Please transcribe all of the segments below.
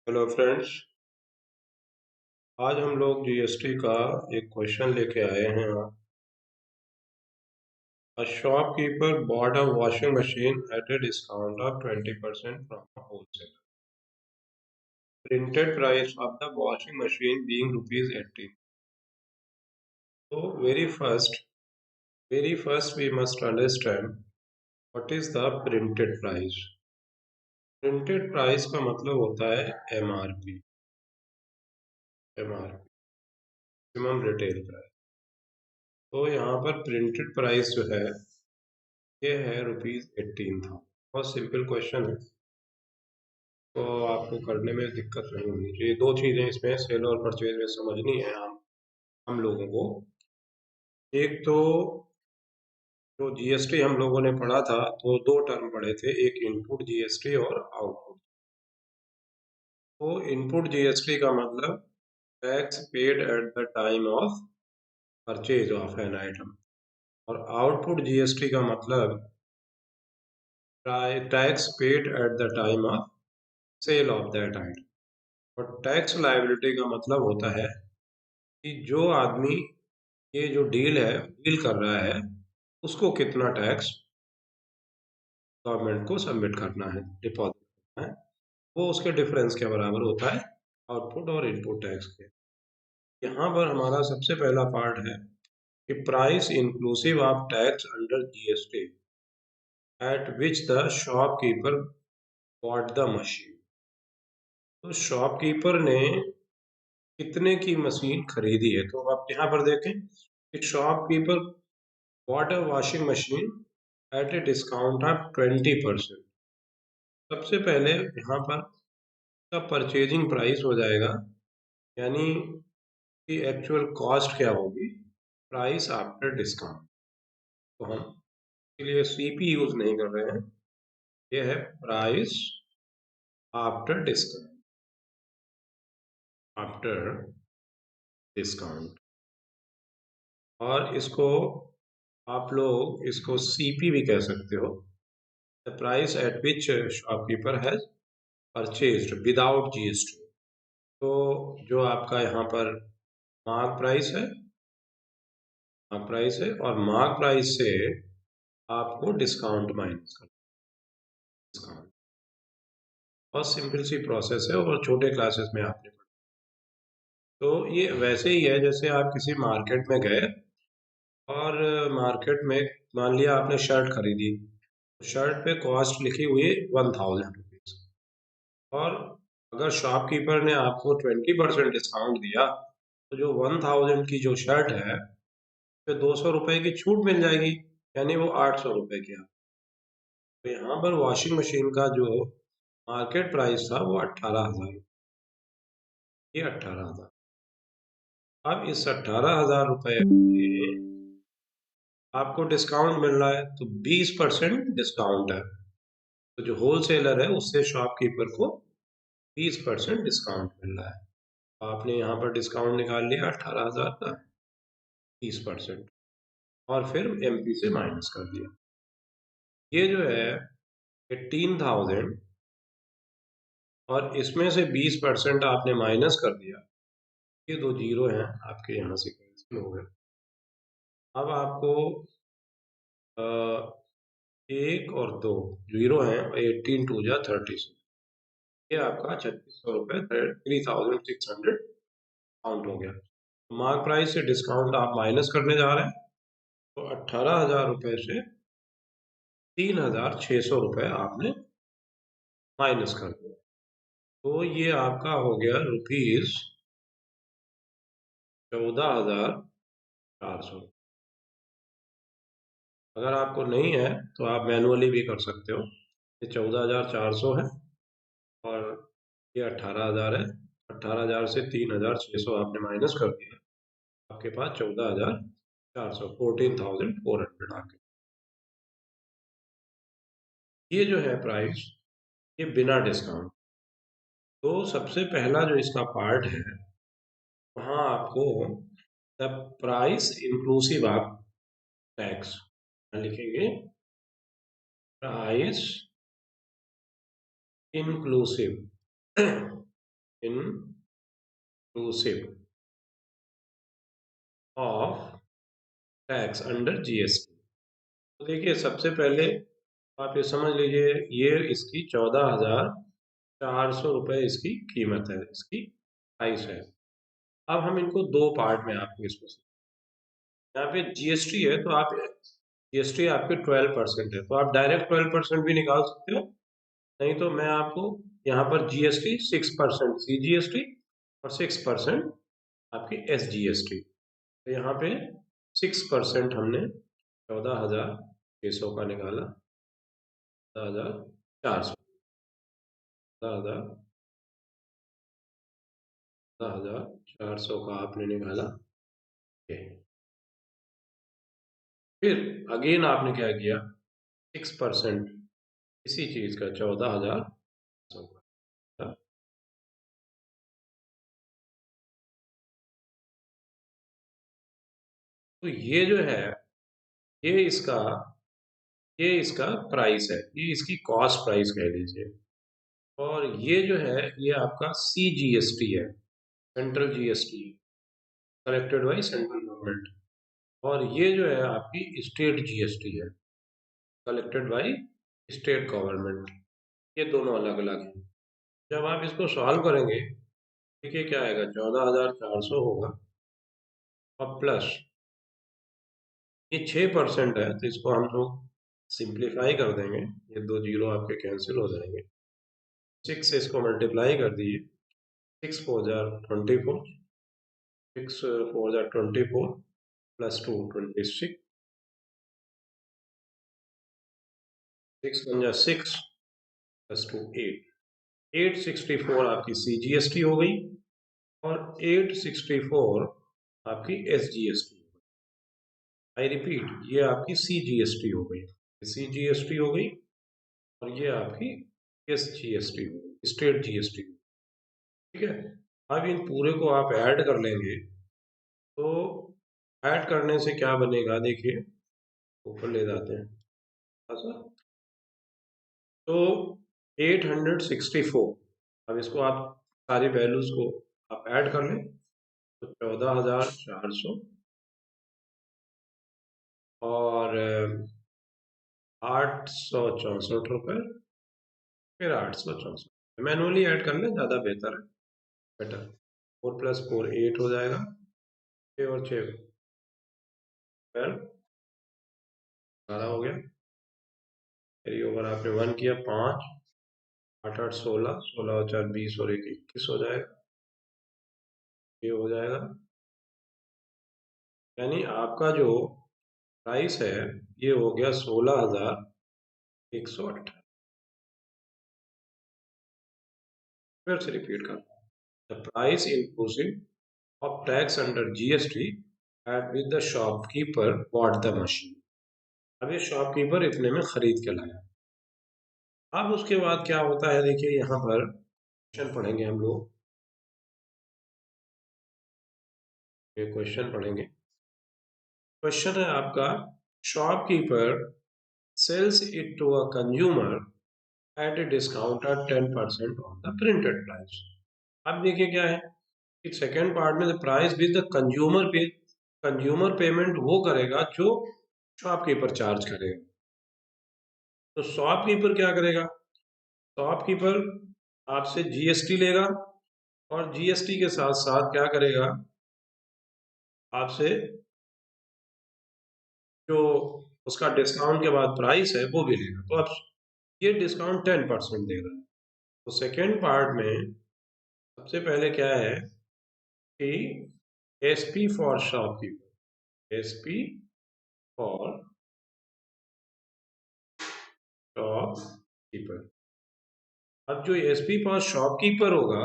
Hello friends. आज हम लोग जीएसटी का एक क्वेश्चन लेके आए हैं। A shopkeeper bought a washing machine at a discount of 20% from a wholesaler. Printed price of the washing machine being rupees 18. So very first we must understand what is the printed price. Printed price का मतलब होता है MRP, maximum retail price. तो यहाँ पर printed price जो है ये है ₹18 था। बहुत सिंपल क्वेश्चन है, तो आपको करने में दिक्कत नहीं होनी चाहिए। दो चीज़ें इसमें सेल और परचेज में समझनी है हम लोगों को। एक तो जो जीएसटी हम लोगों ने पढ़ा था, तो दो टर्म पढ़े थे, एक इनपुट जीएसटी और आउटपुट। तो इनपुट जीएसटी का मतलब tax paid at the time of purchase of an item, और आउटपुट जीएसटी का मतलब tax paid at the time of sale of that item. और टैक्स लायबिलिटी का मतलब होता है कि जो आदमी ये जो डील कर रहा है, उसको कितना टैक्स गवर्नमेंट को सबमिट करना है, डिपॉजिट करना है, वो उसके डिफरेंस के बराबर होता है आउटपुट और इनपुट टैक्स के। यहाँ पर हमारा सबसे पहला पार्ट है कि price inclusive of tax under GST at which the shopkeeper bought the machine. तो शॉपकीपर ने कितने की मशीन खरीदी है, तो आप यहाँ पर देखें कि shopkeeper bought a washing machine at a discount of 20%। सबसे पहले यहाँ पर का परचेजिंग प्राइस हो जाएगा, यानी कि एक्चुअल कॉस्ट क्या होगी, प्राइस आफ्टर डिस्काउंट। तो हम इसके लिए सीपी यूज नहीं कर रहे हैं, ये है price after discount, after discount. और इसको आप लोग इसको सीपी भी कह सकते हो, the price at which shopkeeper has purchased without GST. तो जो आपका यहाँ पर मार्क प्राइस है, और मार्क प्राइस से आपको डिस्काउंट माइनस करना, डिस्काउंट। बहुत सिंपल सी प्रोसेस है, और छोटे क्लासेस में आपने पढ़ा। तो ये वैसे ही है जैसे आप किसी मार्केट में गए, और मार्केट में मान लिया आपने शर्ट खरीदी, शर्ट पे कॉस्ट लिखी हुई 1000 रुपीज, और अगर शॉपकीपर ने आपको 20% डिस्काउंट दिया, तो जो 1000 की जो शर्ट है, पे 200 रुपए की छूट मिल जाएगी, यानी वो 800 रुपए की। तो यहाँ पर वॉशिंग मशीन का जो मार्केट प्राइस था वो 18,000, ये 18,000। अब इस 18,000 रुपए में आपको डिस्काउंट मिल रहा है, तो 20% डिस्काउंट है। तो जो होलसेलर है उससे शॉपकीपर को 20% डिस्काउंट मिल रहा है। तो आपने यहाँ पर डिस्काउंट निकाल लिया 18,000 का, 20%, और फिर एमपी से माइनस कर दिया। ये जो है 18,000, और इसमें से 20% आपने माइनस कर दिया, ये दो जीरो हैं आपके यहाँ से कैंसिल हो गए। अब आपको अ, एक और दो जीरो हैं, 18 टू जा 36, ये आपका 3600 रुपये, 3600 काउंट हो गया। मार्क प्राइस से डिस्काउंट आप माइनस करने जा रहे हैं, तो 18,000 रुपये से 3,600 रुपये आपने माइनस कर दिया। तो ये आपका हो गया ₹14,400। अगर आपको नहीं है तो आप मैनुअली भी कर सकते हो। ये 14,400 है, और ये 18,000 है। 18,000 से 3,600 आपने माइनस कर दिया, आपके पास 14,400, 14,400 आपके। ये जो है प्राइस, ये बिना डिस्काउंट। तो सबसे पहला जो इसका पार्ट है, वहाँ आपको the price inclusive of tax लिखेंगे, price inclusive inclusive of tax under GST. तो देखिए सबसे पहले आप ये समझ लीजिए, ये इसकी 14,400 रुपये इसकी कीमत है, इसकी प्राइस है। अब हम इनको दो पार्ट में आपको इसको, यहाँ पे जीएसटी है तो आप, जीएसटी आपके 12% है तो आप डायरेक्ट 12% भी निकाल सकते हो, नहीं तो मैं आपको यहाँ पर जीएसटी 6% सीजीएसटी और 6% आपकी एसजीएसटी, तो यहाँ पे 6% हमने 14,600 का निकाला, 14,400, 14,400 का आपने निकाला। फिर अगेन आपने क्या किया, 6% इसी चीज का 14,400 का, तो ये जो है, ये इसका ये इसका प्राइस है, ये इसकी कॉस्ट प्राइस कह लीजिए। और ये जो है ये आपका सीजीएसटी है, central GST, collected by central government. और ये जो है आपकी स्टेट जीएसटी है, कलेक्टेड बाई स्टेट गवर्नमेंट। ये दोनों अलग अलग हैं। जब आप इसको सॉल्व करेंगे, देखिए क्या आएगा, 14,400 होगा और प्लस ये 6% है तो इसको हम लोग सिंप्लीफाई कर देंगे, ये दो जीरो आपके कैंसिल हो जाएंगे। 6 से इसको मल्टीप्लाई कर दिए, 6 4 24, 6 4 24 प्लस 2 26, 6 1 6 प्लस 2 8, 864 आपकी सीजीएसटी हो गई और 864 आपकी एसजीएसटी। आई रिपीट, ये आपकी सीजीएसटी हो गई, सीजीएसटी हो गई और ये आपकी एसजीएसटी हो गई, स्टेट जीएसटी। ठीक है, अब इन पूरे को आप ऐड कर लेंगे, तो ऐड करने से क्या बनेगा, देखिए ऊपर ले जाते हैं ऐसा, तो 864, अब इसको आप सारी वैल्यूज को आप ऐड कर लें, तो 14,400 और 864 रुपये, फिर 864, मैनुअली ऐड कर लें, ज़्यादा बेहतर है, बेटर। 4 + 4 8 हो जाएगा, 6 और 6 12, 12 हो गया। कैरी ओवर आपने 1 किया, 5, 8 8 16, 16 और 4 20 और 1 21 हो जाएगा, ये हो जाएगा। यानी आपका जो प्राइस है ये हो गया 16,108। फिर से रिपीट कर, the price inclusive of tax under GST at with the shopkeeper bought the machine. अब ये शॉपकीपर इतने में खरीद के लाया। अब उसके बाद क्या होता है, देखिए यहाँ पर क्वेश्चन पढ़ेंगे हम लोग, ये क्वेश्चन पढ़ेंगे। क्वेश्चन है आपका, shopkeeper sells it to a consumer at a discount at 10% on the printed price। अब देखिए क्या है कि सेकेंड पार्ट में, the price with the consumer पे, कंज्यूमर पेमेंट वो करेगा जो शॉपकीपर चार्ज करेगा। तो शॉपकीपर क्या करेगा, शॉपकीपर आपसे जीएसटी लेगा और जीएसटी के साथ साथ क्या करेगा, आपसे जो उसका डिस्काउंट के बाद प्राइस है वो भी लेगा। तो अब ये डिस्काउंट 10% दे रहा है। तो सेकेंड पार्ट में सबसे पहले क्या है कि SP for shopkeeper, SP for shopkeeper. अब जो एसपी फॉर शॉपकीपर होगा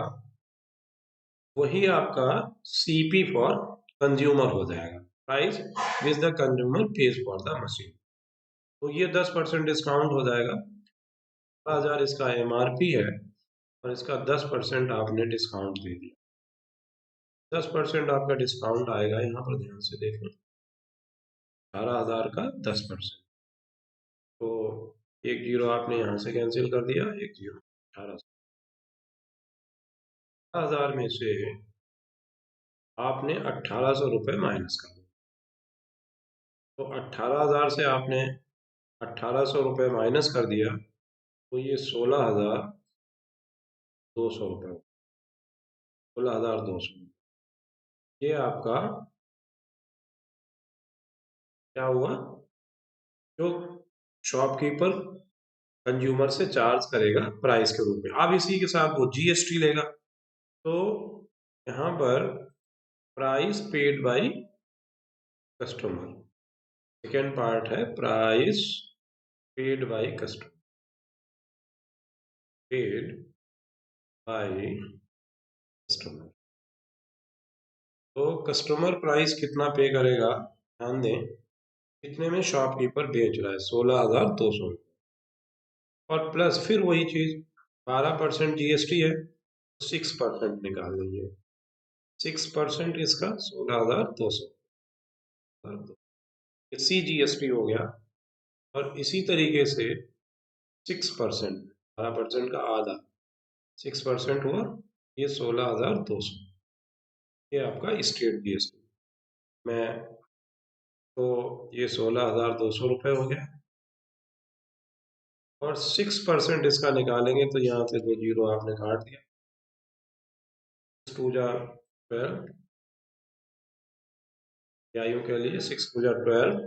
वही आपका सीपी फॉर कंज्यूमर हो जाएगा, price which the consumer page for the machine. तो ये 10% डिस्काउंट हो जाएगा, 12,000 इसका एमआरपी है और इसका 10% आपने डिस्काउंट दे दिया। 10% आपका डिस्काउंट आएगा, यहाँ पर ध्यान से देखें, 18,000 का 10%। तो एक जीरो आपने यहाँ से कैंसिल कर दिया, एक जीरो, 18,000। 1000 में से आपने 1800 रुपये माइनस कर दिया। तो 18,000 से आपने 1800 रुपये माइनस कर दिया, तो ये 16,200 रुपये, 16,200। ये आपका क्या हुआ, जो शॉपकीपर कंज्यूमर से चार्ज करेगा प्राइस के रूप में। अब इसी के साथ वो जीएसटी लेगा। तो यहाँ पर price paid by customer, second part है price paid by customer, paid by customer. तो कस्टमर प्राइस कितना पे करेगा, ध्यान दें, कितने में शॉपकीपर बेच रहा है, 16,200। और प्लस फिर वही चीज, 12% जीएसटी है, 6% निकाल लीजिए, 6% इसका 16,200, सी जीएसटी हो गया। और इसी तरीके से 6%, 12% का आधा, 6% हुआ, ये 16,200, ये आपका स्टेट जीएसटी में। तो ये 16,200 रुपये हो गया। और 6% इसका निकालेंगे तो यहाँ से 2 जीरो आपने काट दिया, 6 जा 12, या यूँ कह लीजिए 6 जा 12,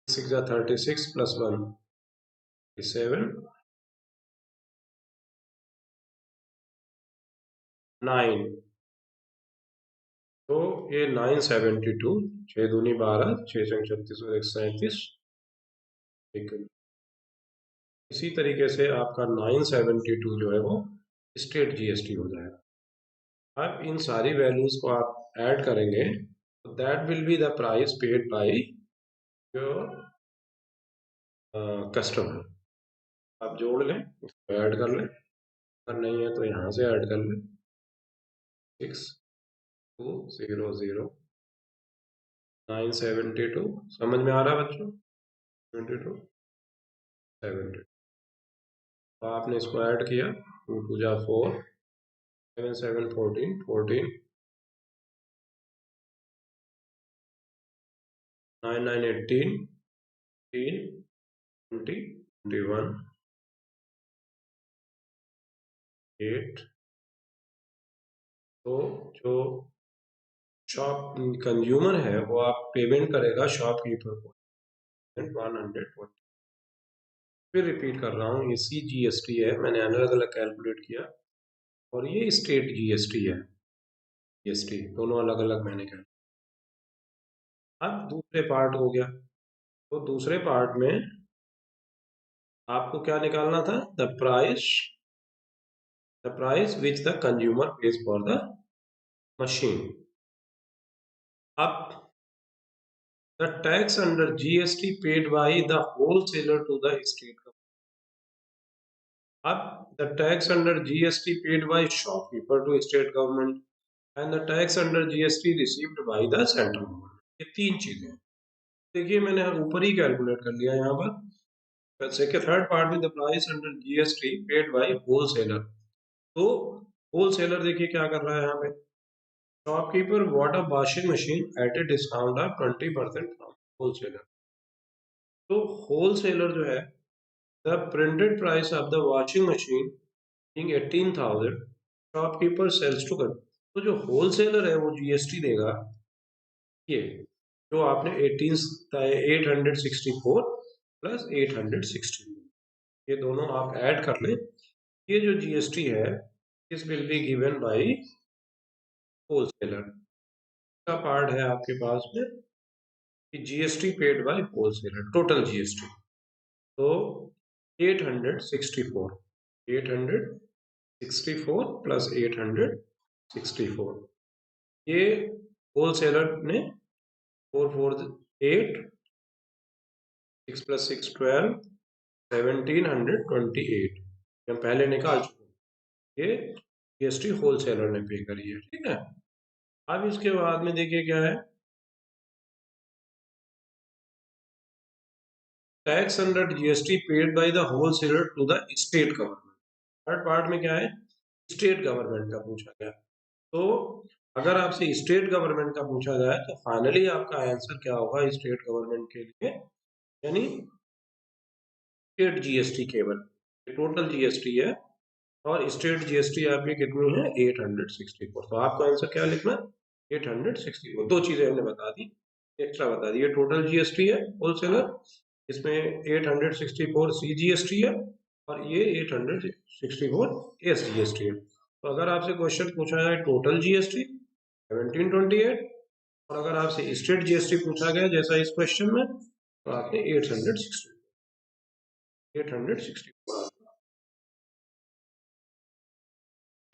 6 जा 36 प्लस 1 7, 9। तो ये 972, 6 दूनी 12, 6 संग 36 और 137। इसी तरीके से आपका 972 जो है वो स्टेट जीएसटी हो जाएगा। अब इन सारी वैल्यूज को आप ऐड करेंगे, तो that will be the price paid by your customer. आप जोड़ लें, इसको ऐड कर लें, अगर नहीं है तो यहाँ से ऐड कर लें, 6200 972। समझ में आ रहा है बच्चों, 22 70। तो आपने इसको ऐड किया, 2 2 जा 4, 7 7 14 14, 9 9 18, 18 20 21, 8। तो जो शॉप कंज्यूमर है वो आप पेमेंट करेगा शॉपकीपर को 120। फिर रिपीट कर रहा हूँ, ये सी जीएसटी है, मैंने अलग अलग कैलकुलेट किया, और ये स्टेट जीएसटी है, जीएसटी दोनों अलग अलग मैंने किया। अब दूसरे पार्ट हो गया, तो दूसरे पार्ट में आपको क्या निकालना था, the price which the consumer page for the machine. अब the tax under GST paid by the wholesaler to the state government. अब the tax under GST paid by shopkeeper to state government and the tax under GST received by the central government, ये तीन चीजें हैं। देखिए मैंने ऊपर ही calculate कर लिया यहाँ पर। सेकेंड थर्ड पार्ट में the price under GST paid by wholesaler. तो होलसेलर देखिए क्या कर रहा है यहाँ पे, shopkeeper bought a washing machine at a discount of 20% from wholesaler. तो होलसेलर जो है, the printed price of the washing machine being 18,000, shopkeeper sales to कर। तो जो होलसेलर है वो जीएसटी देगा, ये जो आपने 864 प्लस 816, ये दोनों आप ऐड कर लें, ये जो जीएसटी है this will be given by wholesaler का पार्ट है आपके पास में कि GST paid by wholesaler, total GST. तो 864, 864 प्लस 864, ये होलसेलर ने 448, 6 प्लस 6 12, 1728 हम पहले निकाल चुके, ये जीएसटी होलसेलर ने पे करी है, ठीक है। अब इसके बाद में देखिए क्या है, tax under GST paid by the wholesaler to the state government. Third part में क्या है, स्टेट गवर्नमेंट का पूछा गया। तो अगर आपसे स्टेट गवर्नमेंट का पूछा जाए तो फाइनली आपका आंसर क्या होगा स्टेट गवर्नमेंट के लिए, यानी स्टेट जीएसटी केवल, टोटल जीएसटी है और स्टेट जीएसटी आपकी कितनी है 864। तो आपको आंसर क्या लिखना, 864। दो चीजें हमने बता दी, एक्स्ट्रा बता दी। ये टोटल जीएसटी है होलसेलर, इसमें 864 सी जीएसटी है और ये 864 एस जीएसटी है। तो अगर आपसे क्वेश्चन पूछा जाए टोटल जीएसटी 1728 और अगर आपसे स्टेट जीएसटी पूछा गया जैसा इस क्वेश्चन में तो आपने 864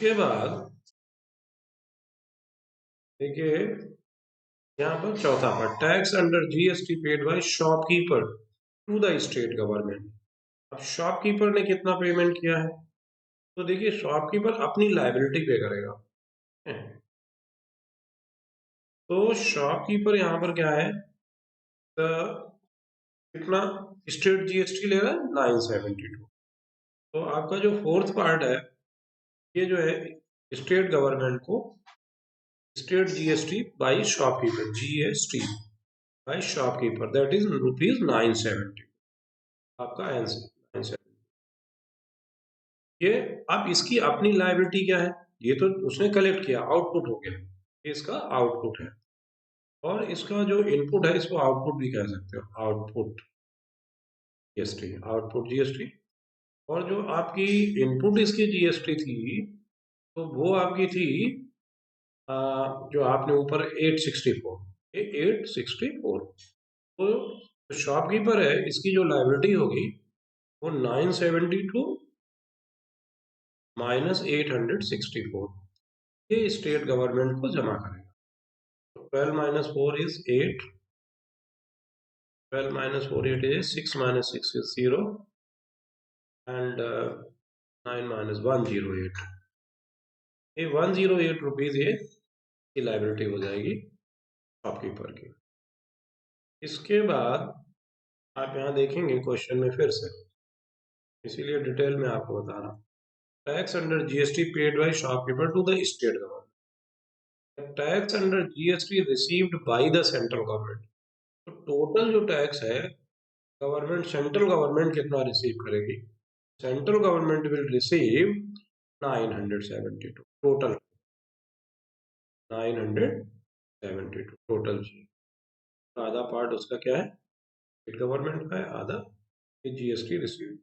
के बाद देखिए यहाँ पर चौथा पर tax under GST paid by shopkeeper to the state government. अब शॉपकीपर ने कितना पेमेंट किया है, तो देखिए शॉपकीपर अपनी लाइबिलिटी पे करेगा। तो शॉपकीपर यहाँ पर क्या है, तो कितना स्टेट जीएसटी ले रहा है 972। तो आपका जो फोर्थ पार्ट है ये जो है स्टेट गवर्नमेंट को state GST by shopkeeper, GST by shopkeeper that is ₹970। आपका आंसर 970। ये अब इसकी अपनी लायबिलिटी क्या है, ये तो उसने कलेक्ट किया, आउटपुट हो गया, ये इसका आउटपुट है। और इसका जो इनपुट है इसको आउटपुट भी कह सकते हो, आउटपुट जीएसटी, आउटपुट जीएसटी। और जो आपकी इनपुट इसकी जीएसटी थी तो वो आपकी थी जो आपने ऊपर 864, ये 864। तो शॉपकीपर है इसकी जो लाइबिलिटी होगी वो 972 माइनस 864, ये स्टेट गवर्नमेंट को जमा करेगा। तो 12 minus 4 is 8, 12 minus 4 8 is 6 minus 6 is 0 and 9 minus 108, ये 108 रुपीज ये की लाइबिलिटी हो जाएगी शॉपकीपर की। इसके बाद आप यहाँ देखेंगे क्वेश्चन में फिर से, इसीलिए डिटेल में आपको बता रहा हूँ। Tax under GST paid by shopkeeper to the state government, tax under GST received by the central government. तो टोटल जो टैक्स है गवर्नमेंट, सेंट्रल गवर्नमेंट कितना रिसीव करेगी, central government will receive 972 total, 972 total जी। आधा पार्ट उसका क्या है, स्टेट गवर्नमेंट का है, आधा जीएसटी रिसीव।